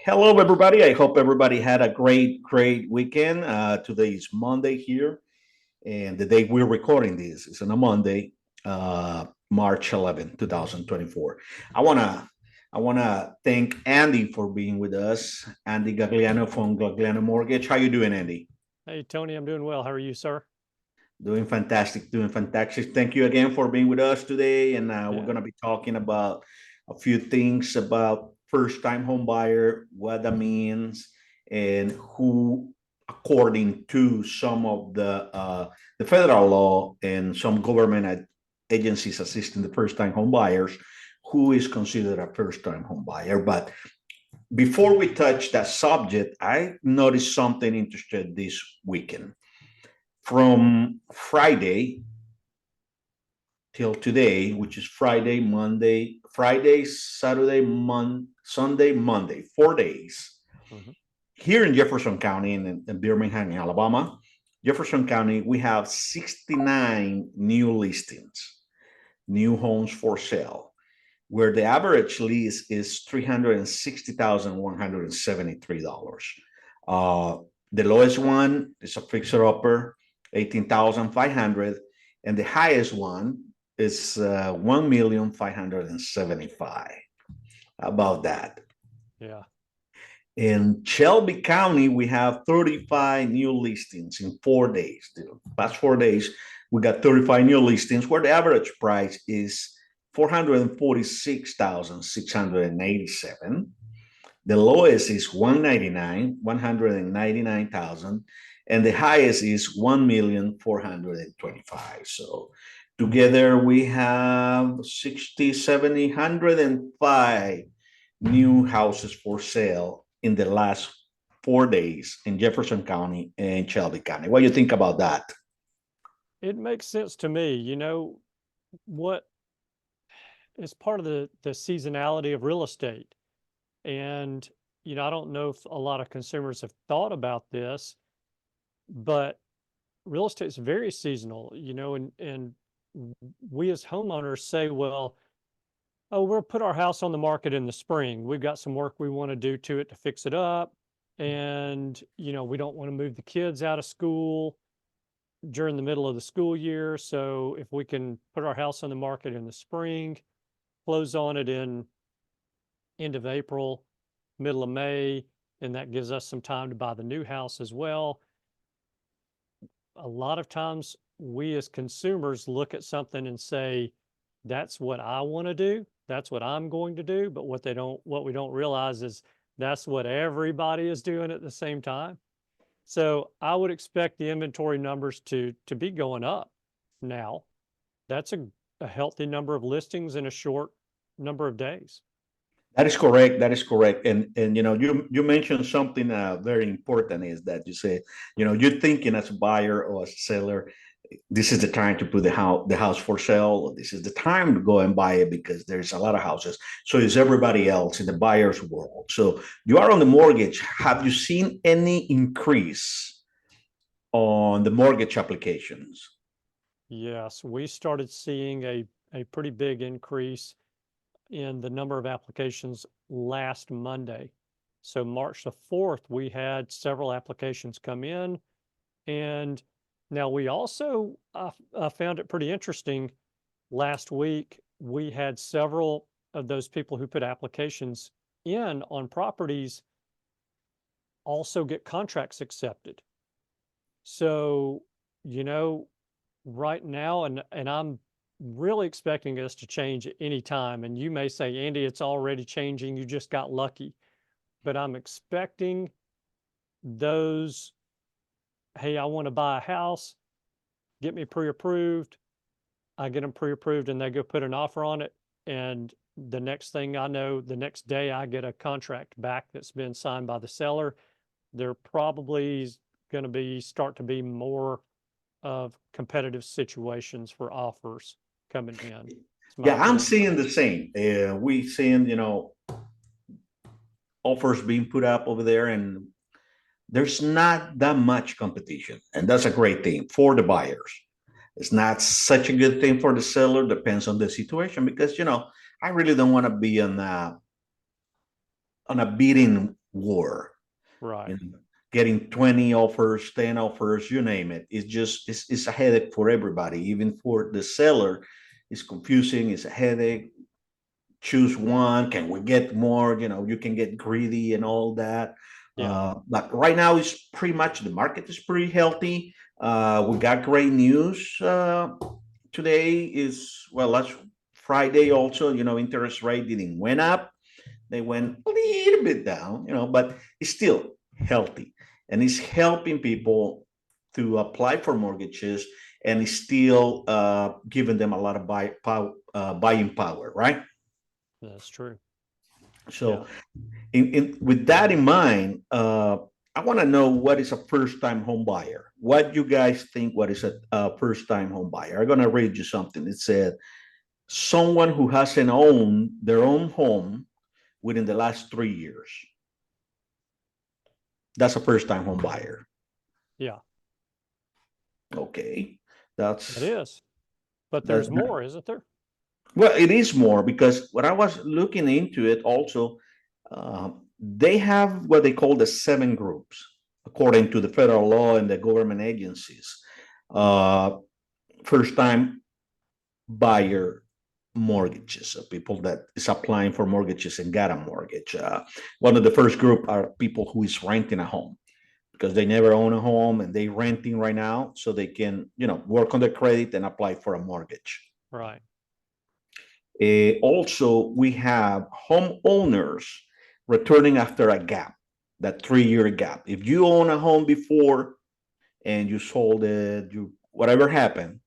Hello, everybody. I hope everybody had a great weekend. Today is Monday here, and the day we're recording this is on a Monday, March 11th, 2024. I wanna I wanna thank Andy for being with us. Andy Gagliano from Gagliano Mortgage. How you doing, Andy? Hey, Tony, I'm doing well. How are you, sir? Doing fantastic, doing fantastic. Thank you again for being with us today. And we're Yeah. going to be talking about a few things about first time home buyer, what that means, and who, according to some of the federal law and some government agencies assisting the first time home buyers, who is considered a first time home buyer. But before we touch that subject, I noticed something interesting this weekend. From Friday till today, which is Friday, Saturday, Sunday, Monday, 4 days. Mhm. Here in Jefferson County in Birmingham, Alabama, Jefferson County, we have 69 new listings, new homes for sale, where the average lease is $360,173. Uh, the lowest one is a fixer upper, 18,500, and the highest one is 1,575. About that. Yeah. In Shelby County, we have 35 new listings in 4 days. The past 4 days, we got 35 new listings where the average price is 446,687. The lowest is 199,000, and the highest is 1,425. So together we have 60, 70, 105 new houses for sale in the last 4 days in Jefferson County and Shelby County. What do you think about that? It makes sense to me. What is part of the seasonality of real estate. And, I don't know if a lot of consumers have thought about this, but real estate is very seasonal, and we as homeowners say, well, oh, we'll put our house on the market in the spring. We've got some work we want to do to it to fix it up. And, we don't want to move the kids out of school during the middle of the school year. So if we can put our house on the market in the spring, close on it in end of April, middle of May, and that gives us some time to buy the new house as well. A lot of times we as consumers look at something and say, that's what I want to do. That's what I'm going to do. But what we don't realize is that's what everybody is doing at the same time. So I would expect the inventory numbers to be going up now. That's a healthy number of listings in a short number of days. That is correct. That is correct. And you mentioned something very important is that you say, you're thinking as a buyer or as a seller, this is the time to put the house for sale. This is the time to go and buy it because there's a lot of houses. So is everybody else in the buyer's world. So you are on the mortgage. Have you seen any increase on the mortgage applications? Yes, we started seeing a pretty big increase in the number of applications last Monday. So March the 4th, we had several applications come in. And now we also found it pretty interesting. Last week, we had several of those people who put applications in on properties also get contracts accepted. So, you know, right now, and I'm really expecting this to change at any time. And you may say, Andy, it's already changing. You just got lucky. But I'm expecting those, hey, I want to buy a house, get me pre-approved. I get them pre-approved and they go put an offer on it. And the next thing I know, the next day I get a contract back that's been signed by the seller. There probably going to be start to be more of competitive situations for offers coming in. It's my Yeah, I'm opinion. seeing the same. We seeing offers being put up over there, and there's not that much competition, and that's a great thing for the buyers. It's not such a good thing for the seller. Depends on the situation because I really don't want to be on a bidding war. Right. You know, getting 20 offers, 10 offers, you name it. It's a headache for everybody, even for the seller. It's confusing, it's a headache. Choose one, can we get more? You know, you can get greedy and all that. Yeah. But right now it's pretty much the market is pretty healthy. We got great news. Today is, well, last Friday also, you know, interest rate didn't went up. They went a little bit down, you know, but it's still healthy, and it's helping people to apply for mortgages, and it's still giving them a lot of buying power, right? That's true. Yeah. So, with that in mind, I want to know what is a first-time home buyer. What you guys think? What is a first-time home buyer? I'm gonna read you something. It said someone who hasn't owned their own home within the last 3 years. That's a first-time home buyer. Yeah. Okay, It is. But that's there's more, isn't there? well, it is more because when I was looking into it, also, they have what they call the seven groups, according to the federal law and the government agencies. Uh, First-time buyer mortgages, so people that is applying for mortgages and got a mortgage. One of the first group are people who is renting a home because they never own a home and they renting right now, so they can, you know, work on their credit and apply for a mortgage. Right. Also, we have homeowners returning after a gap, that 3 year gap. If you own a home before and you sold it, you whatever happened,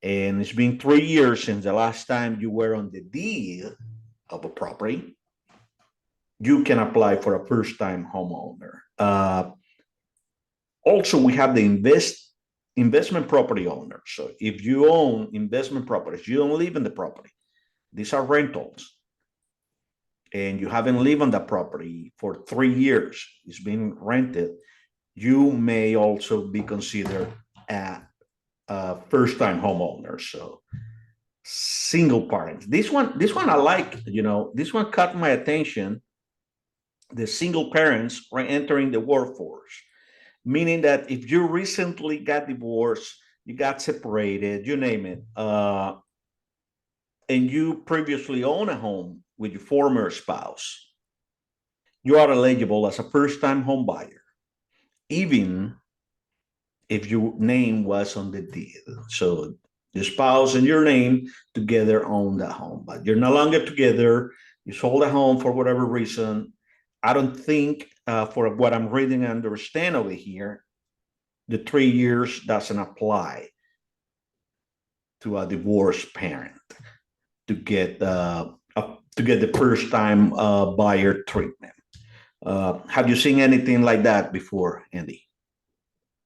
and it's been 3 years since the last time you were on the deed of a property, you can apply for a first-time homeowner. Also, we have the investment property owner. So if you own investment properties, you don't live in the property. These are rentals, and you haven't lived on that property for 3 years. It's been rented. You may also be considered a first-time homeowner. So single parents. This one I like. You know, this one caught my attention. The single parents are entering the workforce, meaning that if you recently got divorced, you got separated, you name it, and you previously owned a home with your former spouse, you are eligible as a first-time home buyer, even if your name was on the deed. So your spouse and your name together own the home, but you're no longer together. You sold a home for whatever reason. I don't think, for what I'm reading and understand over here, the 3 years doesn't apply to a divorced parent to get the first time buyer treatment. Have you seen anything like that before, Andy?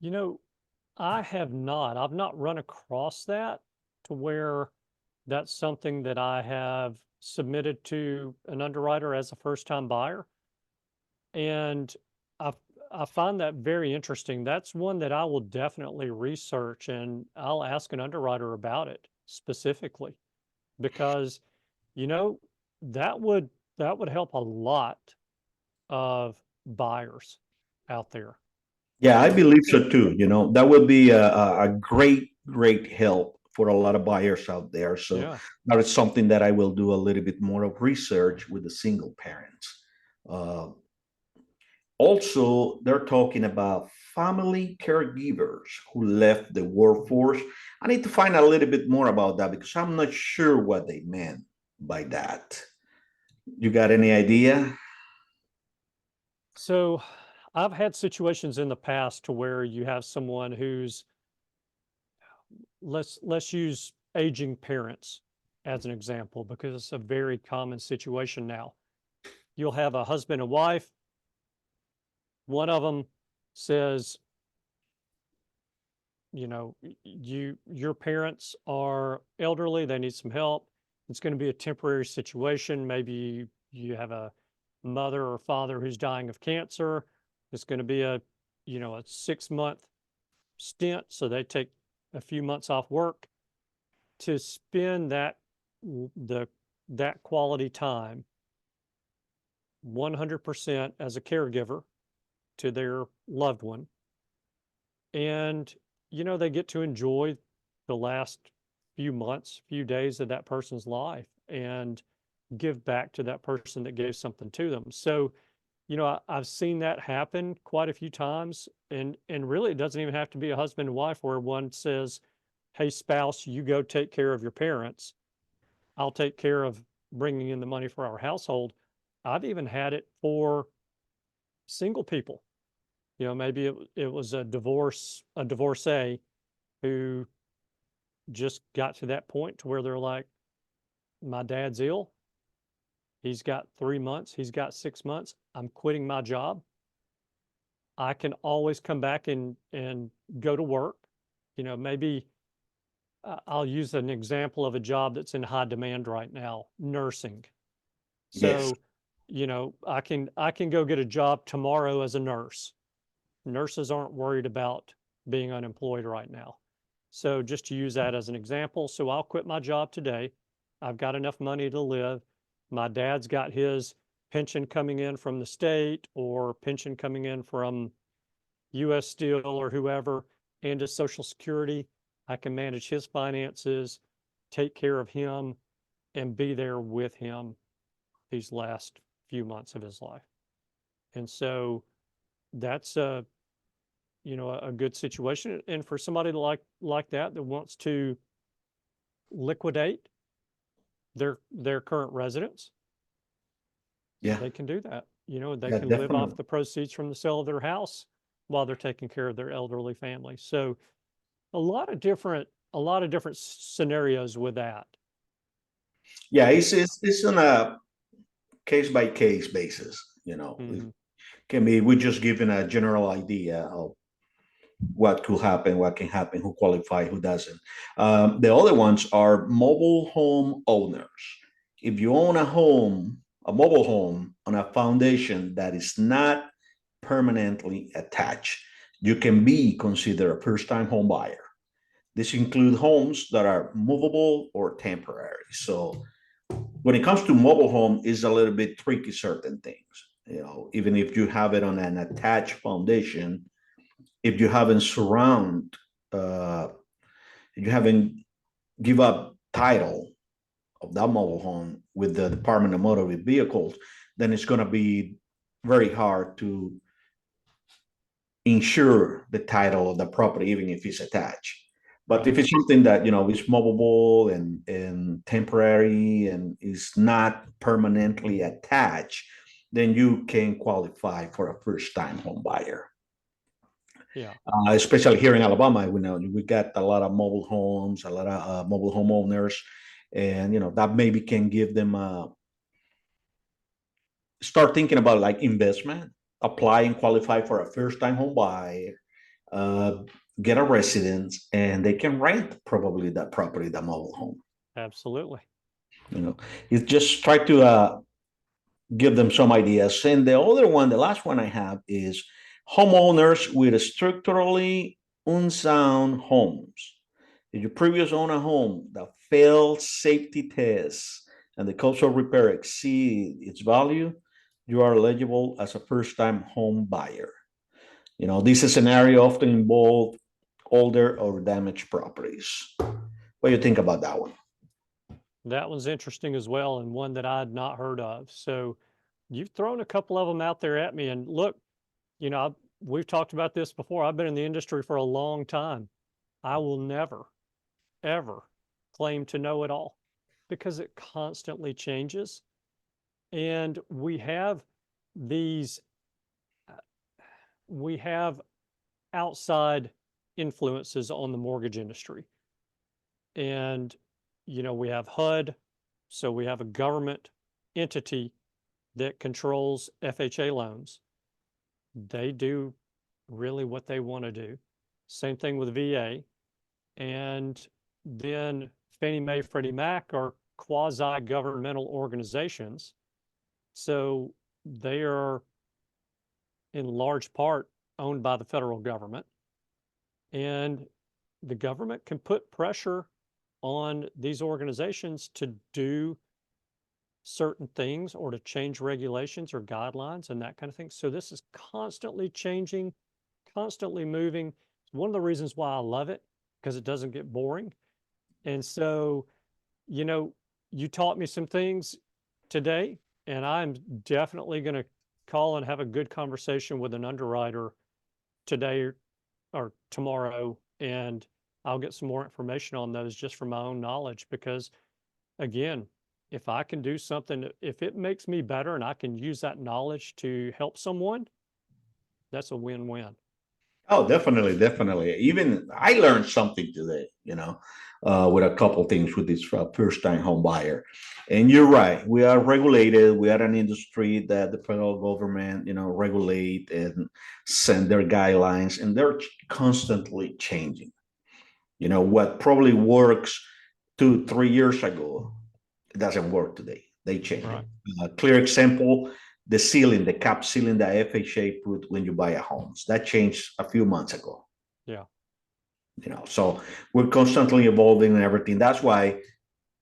You know, I have not. I've not run across that to where that's something that I have submitted to an underwriter as a first-time buyer. And I I find that very interesting. That's one that I will definitely research, and I'll ask an underwriter about it specifically because, you know, that would that would help a lot of buyers out there. Yeah, I believe It, so too. You know, that would be a great help for a lot of buyers out there. So yeah. that is something that I will do a little bit more of research with the single parents. Uh, Also, they're talking about family caregivers who left the workforce. I need to find a little bit more about that because I'm not sure what they meant by that. You got any idea? So I've had situations in the past to where you have someone who's let's use aging parents as an example because it's a very common situation now. You'll have a husband and wife. One of them says, you know, your parents are elderly, they need some help. It's going to be a temporary situation. Maybe you have a mother or father who's dying of cancer. It's going to be a 6-month stint, so they take a few months off work to spend that quality time 100% as a caregiver to their loved one. And, they get to enjoy the last few months, few days of that person's life and give back to that person that gave something to them. So, I've seen that happen quite a few times. And really, it doesn't even have to be a husband and wife where one says, hey, spouse, you go take care of your parents. I'll take care of bringing in the money for our household. I've even had it for single people. Maybe it was a divorcee who just got to that point to where they're like, my dad's ill. He's got 3 months. He's got 6 months. I'm quitting my job. I can always come back and go to work. Maybe I'll use an example of a job that's in high demand right now, nursing. Yes. So, I can go get a job tomorrow as a nurse. Nurses aren't worried about being unemployed right now. So just to use that as an example, so I'll quit my job today. I've got enough money to live. My dad's got his pension coming in from the state or pension coming in from US Steel or whoever, and his Social Security. I can manage his finances, take care of him, and be there with him these last few months of his life. And so that's a good situation. And for somebody like that wants to liquidate their current residence, Yeah. they can do that. They Yeah, can live off definitely. the proceeds from the sale of their house while they're taking care of their elderly family. So a lot of different scenarios with that. Yeah, it's on a case by case basis. It Hmm. can be, we're just giving a general idea of what could happen, what can happen, who qualify, who doesn't. The other ones are mobile home owners. If you own a mobile home on a foundation that is not permanently attached, you can be considered a first-time home buyer. This includes homes that are movable or temporary. So when it comes to mobile home, is a little bit tricky certain things. Even if you have it on an attached foundation, if you haven't uh, you haven't give up title of that mobile home with the Department of Motor Vehicles, then it's going to be very hard to insure the title of the property, even if it's attached. But Right. if it's something that is movable and temporary and is not permanently attached, then you can qualify for a first-time home buyer. Yeah. Especially here in Alabama, we know we got a lot of mobile homes, a lot of mobile homeowners, and that maybe can give them start thinking about like investment, apply and qualify for a first-time home buyer, uh, get a residence, and they can rent probably that property, that mobile home. Absolutely. You know, you just try to give them some ideas. And the other one, the last one I have is homeowners with structurally unsound homes. If you previous own a home that failed safety tests and the cost of repair exceed its value, you are eligible as a first-time home buyer. This scenario often involve older or damaged properties. What do you think about that one? That one's interesting as well, and one that I had not heard of. So you've thrown a couple of them out there at me. And look, we've talked about this before. I've been in the industry for a long time. I will never, ever claim to know it all because it constantly changes. And these, uh, we have outside influences on the mortgage industry. And, we have HUD, so we have a government entity that controls FHA loans. They do really what they want to do. Same thing with VA. And then Fannie Mae, Freddie Mac are quasi-governmental organizations. So they are in large part owned by the federal government. And the government can put pressure on these organizations to do certain things or to change regulations or guidelines and that kind of thing. So this is constantly changing, constantly moving. It's one of the reasons why I love it, because it doesn't get boring. And so, you know, you taught me some things today, and I'm definitely going to call and have a good conversation with an underwriter today or tomorrow, and I'll get some more information on those just from my own knowledge, because again, if I can do something, if it makes me better and I can use that knowledge to help someone, that's a win-win. Oh, definitely, definitely. Even I learned something today, with a couple things with this first-time home buyer. And you're right, we are regulated. We are an industry that the federal government, regulate and send their guidelines, and they're constantly changing. What probably works 2, 3 years ago, it doesn't work today. They change. Right. Clear example, the ceiling, the cap ceiling that FHA put when you buy a home. That changed a few months ago. Yeah. So we're constantly evolving and everything. That's why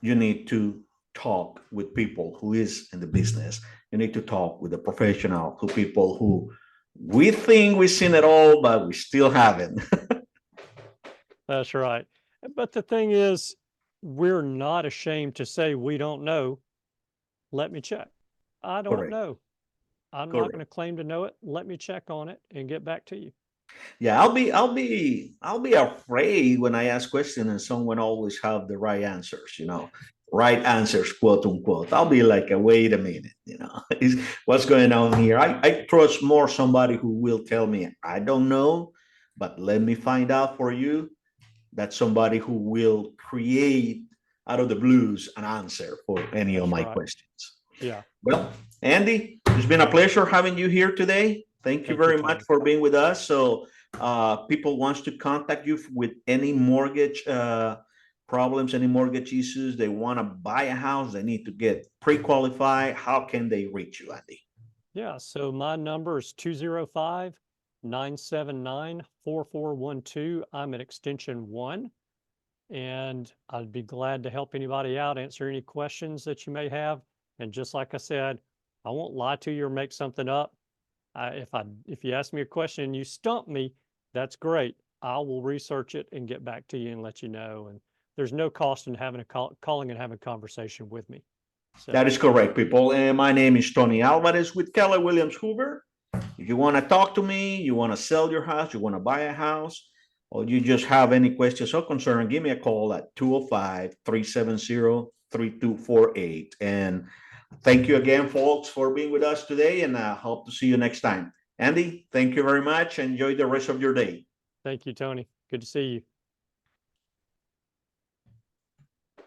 you need to talk with people who is in the business. You need to talk with the professional, who people who we think we've seen it all, but we still haven't. That's right. But the thing is, we're not ashamed to say we don't know. Let me check. I don't Correct. know. I'm not going to claim to know it. Let me check on it and get back to you. Yeah, I'll be afraid when I ask questions and someone always have the right answers, right answers, quote unquote. I'll be like, wait a minute, what's going on here? I trust more somebody who will tell me, I don't know, but let me find out for you. That's somebody who will create out of the blues an answer for any of my questions. Yeah. Well, Andy, it's been a pleasure having you here today. Thank you very much for being with us. So people wants to contact you with any mortgage problems, any mortgage issues. They want to buy a house. They need to get pre-qualified. How can they reach you, Andy? Yeah. So my number is 205-979-4412. I'm at extension 1. And I'd be glad to help anybody out, answer any questions that you may have. And just like I said, I won't lie to you or make something up. If you ask me a question and you stump me, that's great. I will research it and get back to you and let you know. And there's no cost in having calling and having a conversation with me. So. That is correct, people. And my name is Tony Alvarez with Keller Williams Hoover. If you want to talk to me, you want to sell your house, you want to buy a house, or you just have any questions or concern, give me a call at 205-370-3248. And thank you again, folks, for being with us today, and I hope to see you next time. Andy, thank you very much. Enjoy the rest of your day. Thank you, Tony. Good to see you.